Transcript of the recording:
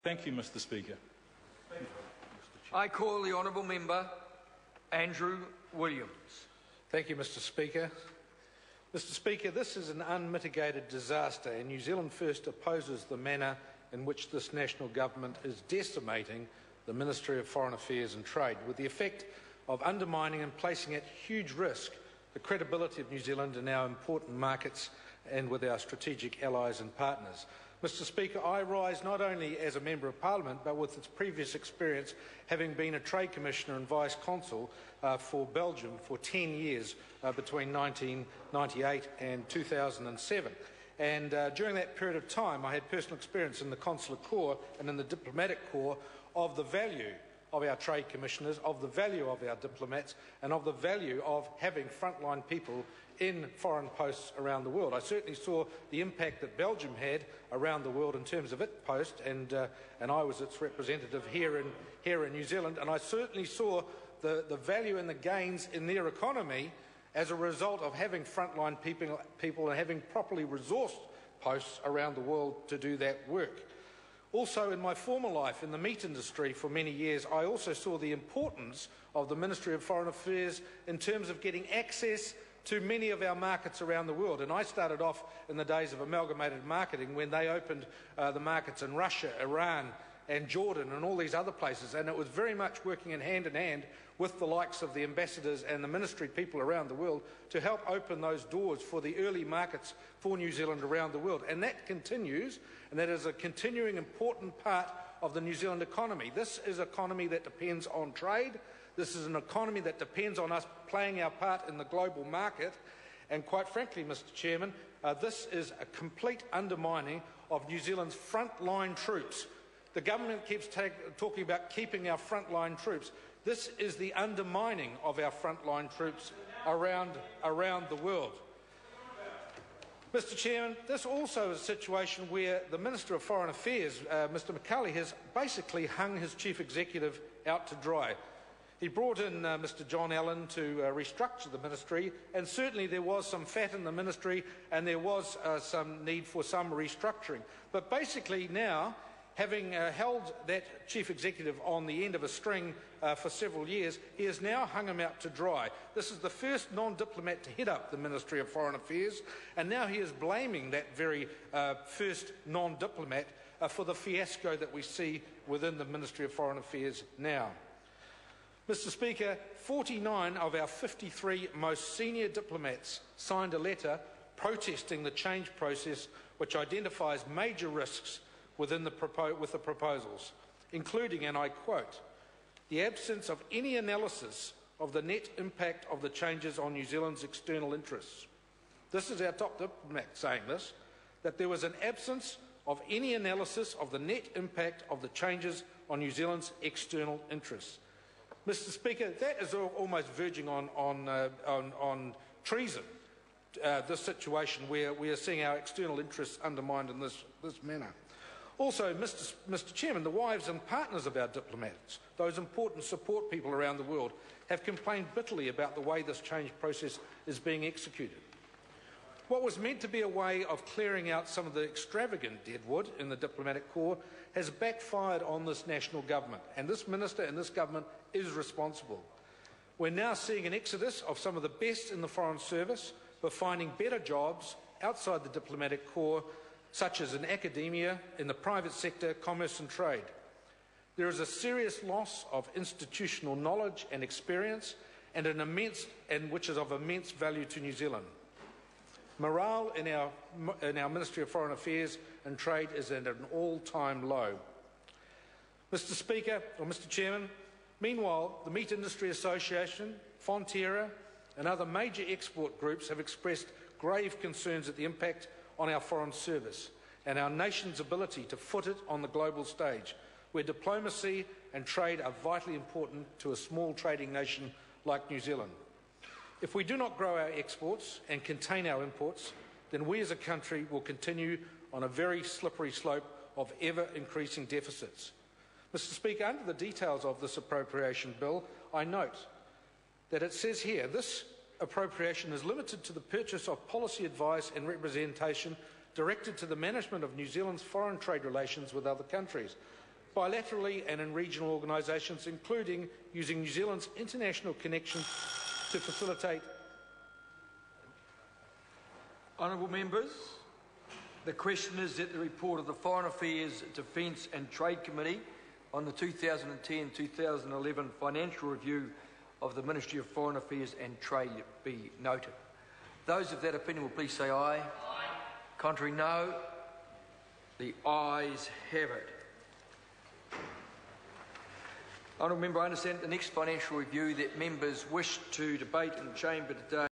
Thank you, Mr. Speaker. I call the honourable member Andrew Williams. Thank you, Mr. Speaker. Mr. Speaker, this is an unmitigated disaster, and New Zealand First opposes the manner in which this national government is decimating the Ministry of Foreign Affairs and Trade, with the effect of undermining and placing at huge risk the credibility of New Zealand in our important markets and with our strategic allies and partners. Mr. Speaker, I rise not only as a Member of Parliament, but with its previous experience, having been a Trade Commissioner and Vice Consul for Belgium for 10 years between 1998 and 2007. And during that period of time, I had personal experience in the Consular Corps and in the Diplomatic Corps of the value of our Trade Commissioners, of the value of our diplomats, and of the value of having frontline people in foreign posts around the world. I certainly saw the impact that Belgium had around the world in terms of its post, and I was its representative here in New Zealand, and I certainly saw the value and the gains in their economy as a result of having frontline people and having properly resourced posts around the world to do that work. Also, in my former life in the meat industry for many years, I also saw the importance of the Ministry of Foreign Affairs in terms of getting access to many of our markets around the world. And I started off in the days of amalgamated marketing when they opened the markets in Russia, Iran and Jordan and all these other places, and it was very much working in hand with the likes of the ambassadors and the ministry people around the world to help open those doors for the early markets for New Zealand around the world. And that continues, and that is a continuing important part of the New Zealand economy. This is an economy that depends on trade. This is an economy that depends on us playing our part in the global market. And quite frankly, Mr. Chairman, this is a complete undermining of New Zealand's frontline troops. The government keeps talking about keeping our frontline troops. This is the undermining of our frontline troops around the world. Mr. Chairman, this also is a situation where the Minister of Foreign Affairs, Mr. McCulley, has basically hung his Chief Executive out to dry. He brought in Mr. John Allen to restructure the ministry, and certainly there was some fat in the ministry and there was some need for some restructuring. But basically now, having held that Chief Executive on the end of a string for several years, he has now hung him out to dry. This is the first non-diplomat to head up the Ministry of Foreign Affairs, and now he is blaming that very first non-diplomat for the fiasco that we see within the Ministry of Foreign Affairs now. Mr. Speaker, 49 of our 53 most senior diplomats signed a letter protesting the change process which identifies major risks with the proposals, including, and I quote, the absence of any analysis of the net impact of the changes on New Zealand's external interests. This is our top diplomat saying this, that there was an absence of any analysis of the net impact of the changes on New Zealand's external interests. Mr. Speaker, that is almost verging on treason, this situation where we are seeing our external interests undermined in this manner. Also, Mr. Chairman, the wives and partners of our diplomats, those important support people around the world, have complained bitterly about the way this change process is being executed. What was meant to be a way of clearing out some of the extravagant deadwood in the diplomatic corps has backfired on this national government, and this minister and this government is responsible. We're now seeing an exodus of some of the best in the Foreign Service. We're finding better jobs outside the diplomatic corps, such as in academia, in the private sector, commerce and trade. There is a serious loss of institutional knowledge and experience, and which is of immense value to New Zealand. Morale in our Ministry of Foreign Affairs and Trade is at an all-time low. Mr. Chairman, meanwhile, the Meat Industry Association, Fonterra and other major export groups have expressed grave concerns at the impact on our foreign service and our nation's ability to foot it on the global stage, where diplomacy and trade are vitally important to a small trading nation like New Zealand. If we do not grow our exports and contain our imports, then we as a country will continue on a very slippery slope of ever-increasing deficits. Mr. Speaker, under the details of this appropriation bill, I note that it says here, this appropriation is limited to the purchase of policy advice and representation directed to the management of New Zealand's foreign trade relations with other countries. bilaterally and in regional organisations, including using New Zealand's international connections to facilitate. Honourable Members, the question is that the report of the Foreign Affairs, Defence and Trade Committee on the 2010-2011 financial review of the Ministry of Foreign Affairs and Trade be noted. Those of that opinion will please say aye. Aye. Contrary, no. The ayes have it. Honourable Member, I understand at the next financial review that members wish to debate in the chamber today